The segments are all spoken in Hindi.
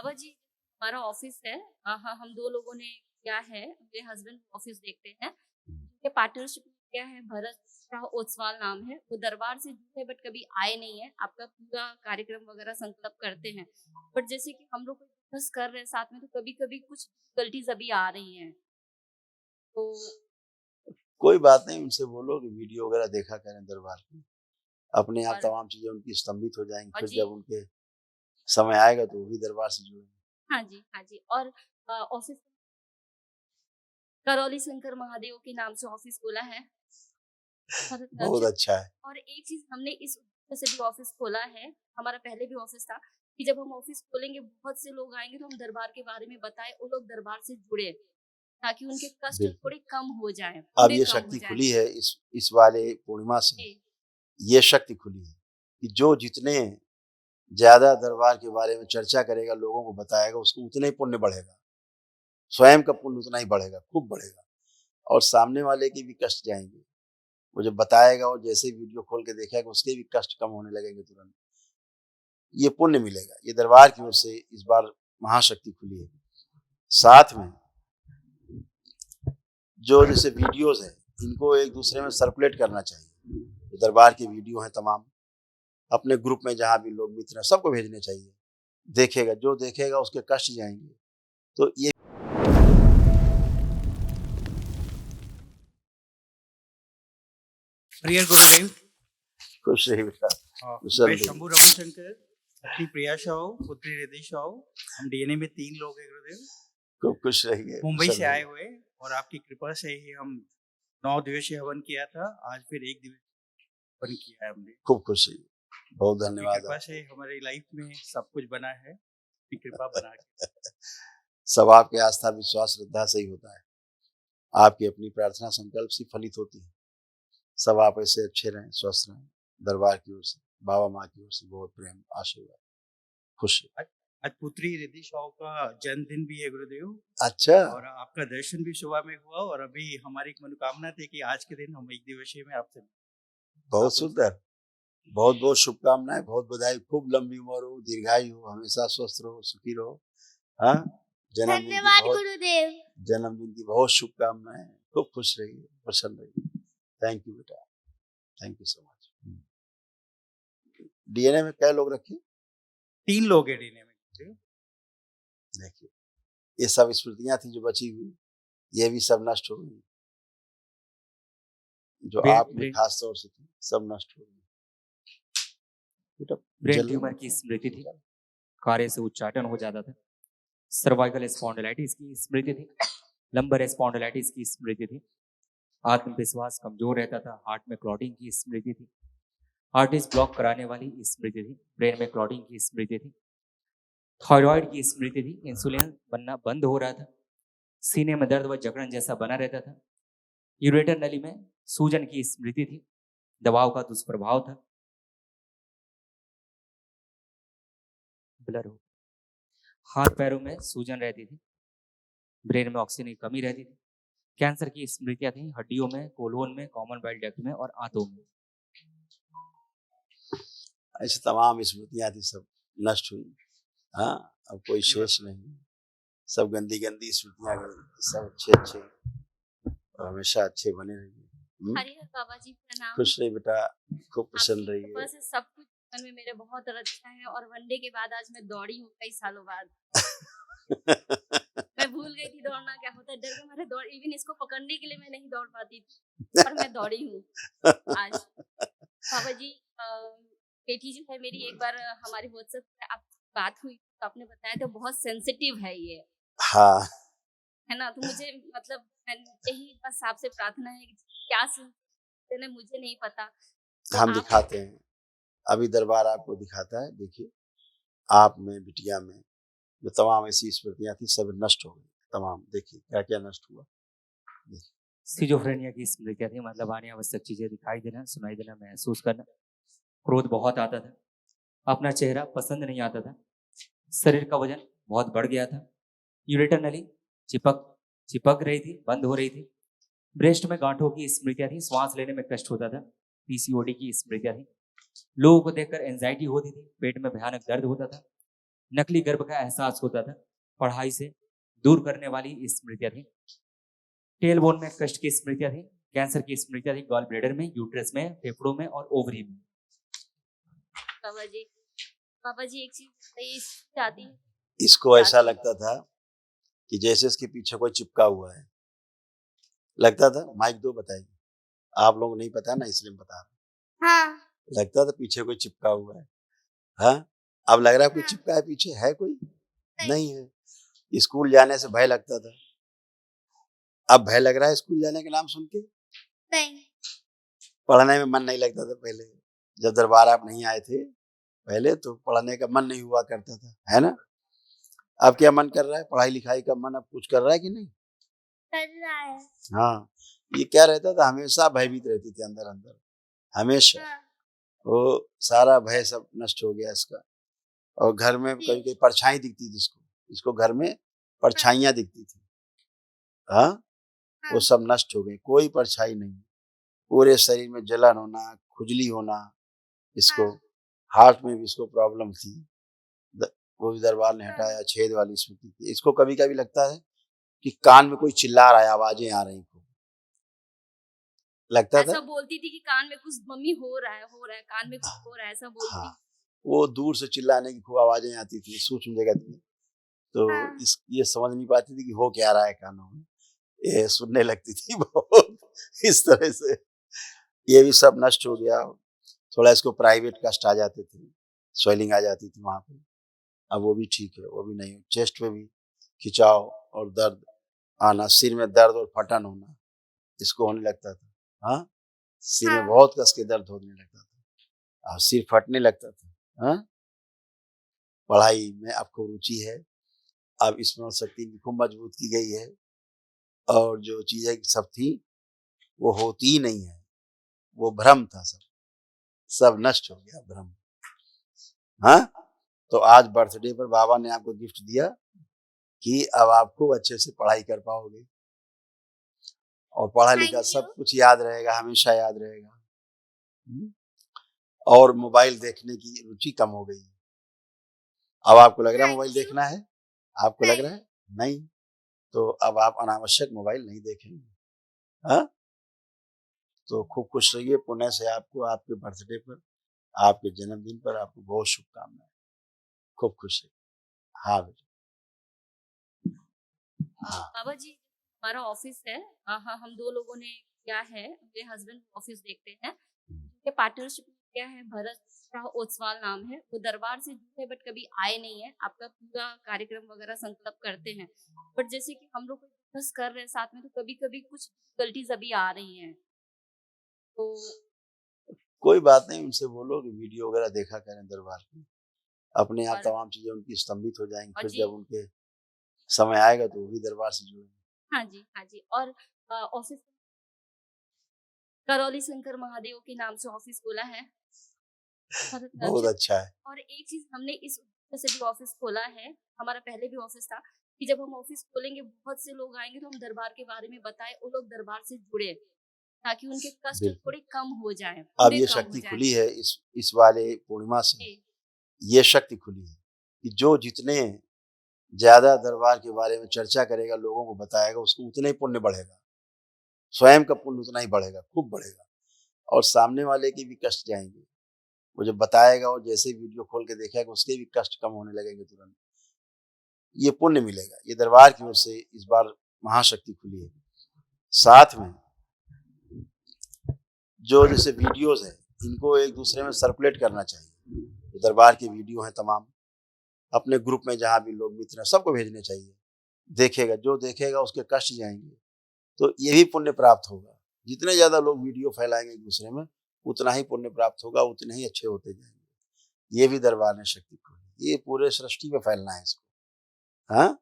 बाबा जी, हमारा ऑफिस है। हाँ, हम 2 लोगों ने किया है, मेरे हस्बैंड ऑफिस देखते हैं। उनके पार्टनरशिप में किया है, भरत शाह ओसवाल नाम है। वो दरबार से जुड़े बट कभी आए नहीं है। आपका पूरा कार्यक्रम वगैरह संकल्प करते हैं। बट जैसे कि हम लोग डिस्कस कर रहे हैं साथ में, तो कभी-कभी कुछ डिफिकल्टीज अभी आ रही हैं। तो कोई बात नहीं, उनसे बोलो कि वीडियो वगैरह देखा करें दरबार की। अपने आप और तमाम चीजें उनकी स्तंभित हो जाएंगी। और फिर जी जब उनके समय आएगा तो वो भी दरबार से जुड़ेंगे। हाँ जी, हाँ जी। और ऑफिस करौली शंकर महादेव के नाम से ऑफिस खोला है। और बहुत अच्छा है। और एक चीज हमने इस उद्देश्य से भी ऑफिस खोला है। हमारा पहले भी ऑफिस था कि जब हम ऑफिस खोलेंगे, बहुत से लोग आएंगे तो हम दरबार के बारे में बताएं, वो लोग दरबार से जुड़े, ताकि उनके कष्ट बिल्कुल। थोड़े कम हो जाएं, अब पूरे ये कम हो शक्ति जाएं। खुली है इस वाले पूर्णिमा से। जी ये शक्ति खुली है कि जो जितने ज्यादा दरबार के बारे में चर्चा करेगा, लोगों को बताएगा, उसको उतना ही पुण्य बढ़ेगा। स्वयं का पुण्य उतना ही बढ़ेगा, खूब बढ़ेगा। और सामने वाले के भी कष्ट जाएंगे। वो जब बताएगा और जैसे वीडियो खोल के देखेगा, उसके भी कष्ट कम होने लगेंगे तुरंत। ये पुण्य मिलेगा। ये दरबार की ओर से इस बार महाशक्ति खुली है। साथ में जो जैसे वीडियोज है, इनको एक दूसरे में सर्कुलेट करना चाहिए। जो दरबार के वीडियो हैं तमाम, अपने ग्रुप में जहां भी लोग मित्र हैं, सबको भेजने चाहिए। देखेगा, जो देखेगा उसके कष्ट जाएंगे। तो ये प्रिय गुरुदेव, खुश रही बेटा। मैं शंभू रमनशंकर, पत्नी प्रिया शाह, पुत्री रिद्धि शाह, हम डीएनए में 3 लोग हैं गुरुदेव। खूब खुश रहिए। मुंबई से आए हुए, और आपकी कृपा से ही हम 9 दिवसीय हवन किया था, आज फिर 1 दिवसीय हवन किया है हमने। खूब खुश रहिए, बहुत आपकी धन्यवाद। कृपा से हमारी लाइफ में सब कुछ बना है, आपकी कृपा बना के। सब आपके आस्था विश्वास श्रद्धा से ही होता है। आपकी अपनी प्रार्थना संकल्प से फलित होती है। सब आप ऐसे अच्छे रहें, स्वस्थ रहें। दरबार की ओर से, बाबा माँ की ओर से बहुत प्रेम आशीर्वाद। खुश आज पुत्री रिद्धि शाह का जन्मदिन भी है गुरुदेव। अच्छा, और आपका दर्शन भी सुबह में हुआ, और अभी हमारी एक मनोकामना थी कि आज के दिन हम 1 दिवसीय में आपसे बहुत सुंदर। बहुत बहुत शुभकामनाएं, बहुत बधाई। खूब लंबी उम्र हो, दीर्घायु हो, हमेशा स्वस्थ रहो, सुखी रहो। हाँ, धन्यवाद गुरुदेव। जन्मदिन की बहुत शुभकामनाएं। खूब खुश रहिए, प्रसन्न रहिए। थैंक यू बेटा, thank you so much. DNA में क्या लोग रखे? 3 लोग हैं डीएनए में। देखिए, ये सब स्मृतियां थी जो बची हुई, ये भी सब नष्ट हो गई। जो आप में खास तौर से थी, सब नष्ट हो गई। ब्रेन ट्यूमर की स्मृति थी, कार्य से उच्चाटन हो जाता था, सर्वाइकल स्पॉन्डिलाइटिस की स्मृति थी, लंबर स्पॉन्डिलाइटिस की स्मृति थी, आत्मविश्वास कमजोर रहता था, हार्ट में क्लॉटिंग की स्मृति थी, हार्ट डिस्क ब्लॉक कराने वाली स्मृति थी, ब्रेन में क्लॉटिंग की स्मृति थी, थायराइड की स्मृति थी, इंसुलिन बनना बंद हो रहा था, सीने में दर्द व जकड़न जैसा बना रहता था, यूरेटर नली में सूजन की स्मृति थी, दवाओं का दुष्प्रभाव था, ब्लर हो, हाथ पैरों में सूजन रहती थी, ब्रेन में ऑक्सीजन की कमी रहती थी, कैंसर की स्मृतियां थी, हड्डियों में, कोलोन में, कॉमन बाइल डक्ट में और आंतों में। ऐसे तमाम स्मृतियां थी, सब नष्ट हुई। हाँ, अब कोई शेष नहीं। सब गंदी गंदी स्मृतियां गई, सब अच्छे अच्छे और हमेशा अच्छे बने रहिए। हरिहर बाबा जी प्रणाम। खुश रहिए बेटा, खूब प्रसन्न रहिए। बस सब कुछ जीवन में मेरे बहुत अच्छा है, और वनडे के बाद आज मैं दौड़ी हूँ कई सालों बाद। मैं भूल गई थी दौड़ना क्या होता है, डर के मारे दौड़, इवन इसको पकड़ने के लिए मैं नहीं दौड़ पाती थी, और मैं दौड़ी हूँ आज। बाबा जी, बेटी जो है मेरी, एक बार हमारी व्हाट्सएप पे आप बात हुई तो आपने बताया था बहुत सेंसिटिव है ये। हाँ, है ना, तो मुझे मतलब यही बस आपसे प्रार्थना है कि क्या ने मुझे नहीं पता, तो हम आप दिखाते हैं। अभी दरबार आपको दिखाता है। देखिए, आप में, बिटिया में जो तमाम ऐसी स्मृतियां थी, सब नष्ट हो गई तमाम। देखिए क्या क्या नष्ट हुआ। सिजोफ्रेनिया की स्मृतियां थी, मतलब आने आवश्यक चीजें दिखाई देना, सुनाई देना, महसूस करना, क्रोध बहुत आता था, अपना चेहरा पसंद नहीं आता था, शरीर का वजन बहुत बढ़ गया था, यूरेटर नली चिपक रही थी, बंद हो रही थी, ब्रेस्ट में गांठों की स्मृतियां थी, श्वास लेने में कष्ट होता था, पीसीओडी की स्मृतियां थी, लोगों को देखकर एंजाइटी होती थी, पेट में भयानक दर्द होता था, नकली गर्भ का एहसास होता था, पढ़ाई से दूर करने वाली स्मृतियां थी, टेलबोन में कष्ट की स्मृतियां थी, कैंसर की स्मृतियां थी, गॉल ब्लैडर में, यूट्रस में, फेफड़ों में और ओवरी में। बाबा जी एक चीज बताइए, शादी इसको ऐसा शादी लगता था कि जैसे इसके पीछे कोई चिपका हुआ है, लगता था। माइक दो, बताइए। आप लोग नहीं पता ना, इसलिए बता रहे। हाँ लगता था पीछे कोई चिपका हुआ है। हाँ, अब लग रहा है कोई हाँ चिपका है पीछे, है कोई? नहीं नहीं है। स्कूल जाने से भय लगता था, अब भय लग रहा है स्कूल जाने के नाम सुन के। नहीं पढ़ने में मन नहीं लगता था पहले, जब दरबार आप नहीं आए थे पहले, तो पढ़ने का मन नहीं हुआ करता था, है ना? अब क्या मन कर रहा है? पढ़ाई लिखाई का मन अब कुछ कर रहा है कि नहीं? कर रहा है हाँ, ये क्या रहता था, हमेशा भयभीत रहती थी अंदर अंदर, हमेशा। हाँ वो सारा भय सब नष्ट हो गया इसका। और घर में जी कभी कभी परछाई दिखती थी इसको, इसको घर में हाँ परछाइयां दिखती थी। हाँ, वो हाँ सब नष्ट हो गई, कोई परछाई नहीं। पूरे शरीर में जलन होना, खुजली होना, इसको हाँ हार्ट में भी इसको प्रॉब्लम थी। वो भी दरबार ने हाँ हटाया, छेद वाली स्मृति थी। इसको कभी कभी लगता है कि कान में कोई चिल्ला रहा है, आवाजें आ रही को, लगता था। ऐसा बोलती थी कि कान में कुछ मम्मी हो रहा है कान में कुछ हो रहा है, ऐसा बोलती। हाँ, वो दूर से चिल्लाने की खूब आवाजें आती थी सूक्ष्म जगत में, तो हाँ ये समझ नहीं पाती थी कि हो क्या रहा है कानों में। ये सुनने लगती थी बहुत इस तरह से। ये भी सब नष्ट हो गया। थोड़ा इसको प्राइवेट कष्ट आ जाते थे, स्वेलिंग आ जाती थी वहां पे, अब वो भी ठीक है, वो भी नहीं। चेस्ट में भी खिंचाव और दर्द आना, सिर में दर्द और फटन होना, इसको होने लगता था। हाँ, सिर में हाँ बहुत कस के दर्द होने लगता था और सिर फटने लगता था। हाँ, पढ़ाई में आपको रुचि है, अब स्मरण शक्ति भी खूब मजबूत की गई है, और जो चीजें सब थी वो होती ही नहीं है, वो भ्रम था, सब सब नष्ट हो गया भ्रम। हाँ, तो आज बर्थडे पर बाबा ने आपको गिफ्ट दिया कि अब आप खूब अच्छे से पढ़ाई कर पाओगे और पढ़ा लिखा थैंक सब यू कुछ याद रहेगा, हमेशा याद रहेगा। हम्म? और मोबाइल देखने की रुचि कम हो गई है। अब आपको लग रहा है मोबाइल थैंक यू देखना है? आपको लग नहीं रहा है? नहीं। तो अब आप अनावश्यक मोबाइल नहीं देखेंगे। हाँ, तो खूब खुश रहिए। पुण्य से आपको आपके बर्थडे पर, आपके जन्मदिन पर आपको बहुत शुभकामनाएं। खूब खुश रहिए। हाँ बेटा। हाँ, बाबा जी हमारा ऑफिस है, हाँ हम दो लोगों ने क्या है, मेरे हस्बैंड ऑफिस देखते हैं, उनके पार्टनरशिप में क्या है, भरत शाह ओसवाल नाम है। वो दरबार से जुड़े बट कभी आए नहीं है, आपका पूरा कार्यक्रम वगैरह संकल्प करते हैं, बट जैसे कि हम लोग को डिस्कस कर रहे हैं साथ में, तो कभी कभी कुछ डिफिकल्टीज अभी आ रही हैं, तो कोई बात नहीं, उनसे बोलो कि वीडियो वगैरह देखा करें दरबार की, अपने आप और तमाम चीजें उनकी स्तंभित हो जाएंगी। और फिर जी जब उनके समय आएगा तो वो भी दरबार से जुड़ेंगे। हाँ जी, और ऑफिस करौली शंकर महादेव के नाम से ऑफिस खोला है, भरत बहुत नक्षत्र। अच्छा है। और एक चीज हमने इस उद्देश्य से भी ऑफिस खोला है, हमारा पहले भी ऑफिस था, कि जब हम ऑफिस खोलेंगे बहुत से लोग आएंगे तो हम दरबार के बारे में बताएं, वो लोग दरबार से जुड़े, ताकि उनके कष्ट बिल्कुल, थोड़े कम हो जाएं, अब पूरे ये कम हो शक्ति जाएं। खुली है इस वाले पूर्णिमा से। जी ये शक्ति खुली है कि जो जितने ज्यादा दरबार के बारे में चर्चा करेगा, लोगों को बताएगा, उसको उतना ही पुण्य बढ़ेगा, स्वयं का पुण्य उतना ही बढ़ेगा, खूब बढ़ेगा। और सामने वाले के भी कष्ट जाएंगे। वो जब बताएगा और जैसे वीडियो खोल के देखेगा, उसके भी कष्ट कम होने लगेंगे तुरंत। ये पुण्य मिलेगा। ये दरबार की ओर से इस बार महाशक्ति खुली है। साथ में जो जैसे वीडियोस है, इनको एक दूसरे में सर्कुलेट करना चाहिए। जो दरबार के वीडियो हैं तमाम, अपने ग्रुप में जहाँ भी लोग मित्र हैं सबको भेजने चाहिए। देखेगा, जो देखेगा उसके कष्ट जाएंगे, तो ये भी पुण्य प्राप्त होगा। जितने ज्यादा लोग वीडियो फैलाएंगे एक दूसरे में, उतना ही पुण्य प्राप्त होगा, उतने ही अच्छे होते जाएंगे। ये भी दरबार ने शक्ति खोली, ये पूरे सृष्टि में फैलना है इसको। हाँ,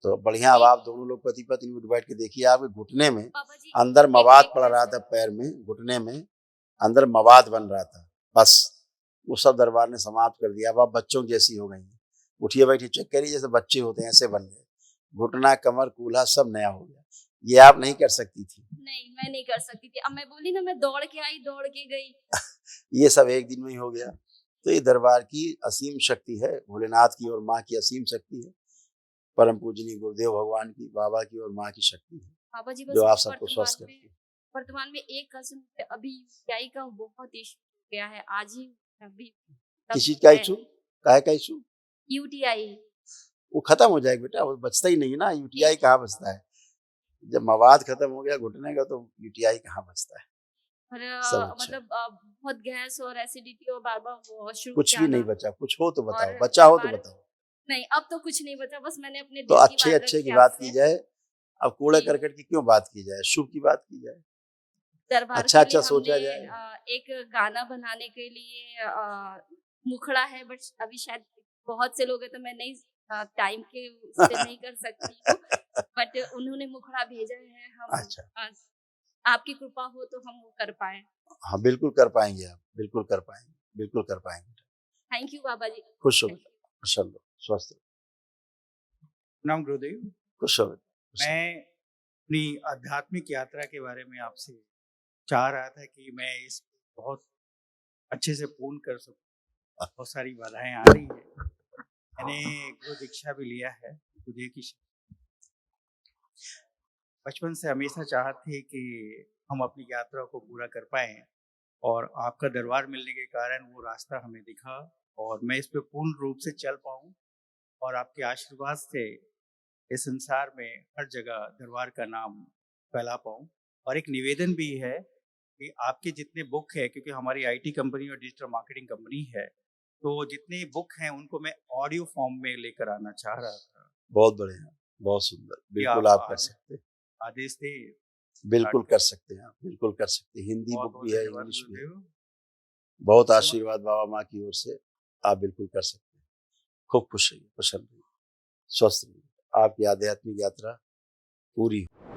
तो बढ़िया। अब एक आप दोनों लोग पति पत्नी बैठ के देखिए, आपके घुटने में बाबा जी अंदर एक मवाद पड़ रहा रिक्वेस्ट था, है, पैर में, घुटने में अंदर मवाद बन रहा था, बस वो सब दरबार ने समाप्त कर दिया। अब आप बच्चों जैसी हो गई हैं, उठिए बैठिए, चेक करिए, जैसे बच्चे होते हैं ऐसे बन गए। घुटना, कमर, कूल्हा सब नया हो गया। ये आप नहीं कर सकती थी। नहीं मैं नहीं कर सकती थी, अब मैं बोली ना, मैं दौड़ के आई दौड़ के गई। ये सब एक दिन में ही हो गया। तो ये दरबार की असीम शक्ति है, भोलेनाथ की और माँ की असीम शक्ति है, परम पूजनीय गुरुदेव भगवान की, बाबा की और माँ की शक्ति है, बाबा जी, जो बस आप सबको स्वस्थ करती है। वर्तमान में एक कसम है, अभी यूटीआई का बहुत इशू हो गया है, आज ही अभी किस चीज लगभग का है इशू? काहे का इशू? यूटीआई। वो खत्म हो जाएगा बेटा, वो बचता ही नहीं ना, यूटीआई कहाँ बचता है? जब मवाद खत्म हो गया घुटने का, तो यूटीआई कहाँ बचता है? और सब अच्छा है। मतलब बहुत गैस और एसिडिटी और बार-बार वॉशरूम कुछ भी नहीं जाना बचा, कुछ हो तो बताओ, और बचा हो तो दरबार बताओ। नहीं, अब तो कुछ नहीं बचा, बस मैंने अपने तो दिल की अच्छे बात अच्छे की रखी बात की आपसे जाए, अब कूड़े कि करकट की क्यों बात की जाए, शुभ की बात की जाए, दरबार अच्छा के लिए अच्छा सोचा हमने जाए। एक गाना बनाने के लिए मुखड़ा है, बट अभी शायद बहुत से लोग हैं तो मैं नहीं टाइम के उससे नहीं कर सकती हूँ, बट उन्होंने मुखड़ा भेजा है। हम अच्छा, आपकी कृपा हो तो हम वो कर पाए। हाँ बिल्कुल कर पाएंगे आप, बिल्कुल कर पाएंगे, बिल्कुल कर पाएंगे। थैंक यू बाबा जी। खुश हो थैंक बेटा, प्रसन्न हो, स्वस्थ हो, नाम गुरुदेव, खुश हो बेटा, प्रसन्न। मैं अपनी आध्यात्मिक यात्रा के बारे में आपसे चाह रहा था कि मैं इस बहुत अच्छे से पूर्ण कर सकूं। बहुत सारी बाधाएं आ रही है। मैंने गुरु दीक्षा भी लिया है, गुरुदेव की बचपन से हमेशा चाहत थी कि हम अपनी यात्रा को पूरा कर पाएं, और आपका दरबार मिलने के कारण वो रास्ता हमें दिखा और मैं इस पे पूर्ण रूप से चल पाऊं, और आपके आशीर्वाद से इस संसार में हर जगह दरबार का नाम फैला पाऊं। और एक निवेदन भी है कि आपके जितने बुक है, क्योंकि हमारी आईटी कंपनी और डिजिटल मार्केटिंग कंपनी है, तो जितने बुक हैं उनको मैं ऑडियो फॉर्म में लेकर आना चाह रहा था। बहुत बढ़िया, बहुत सुंदर, कि बिल्कुल आप आप कर सकते हैं, आदेश दें। बिल्कुल कर सकते हैं आप, बिल्कुल कर सकते हैं। हिंदी बहुत बुक बहुत भी है, धन्यवाद इंग्लिश भी है, गुरुदेव। बहुत आशीर्वाद बाबा माँ की ओर से, आप बिल्कुल कर सकते हैं। खूब खुश रहिए, प्रसन्न रहिए, स्वस्थ रहिए, आपकी आध्यात्मिक यात्रा पूरी हो।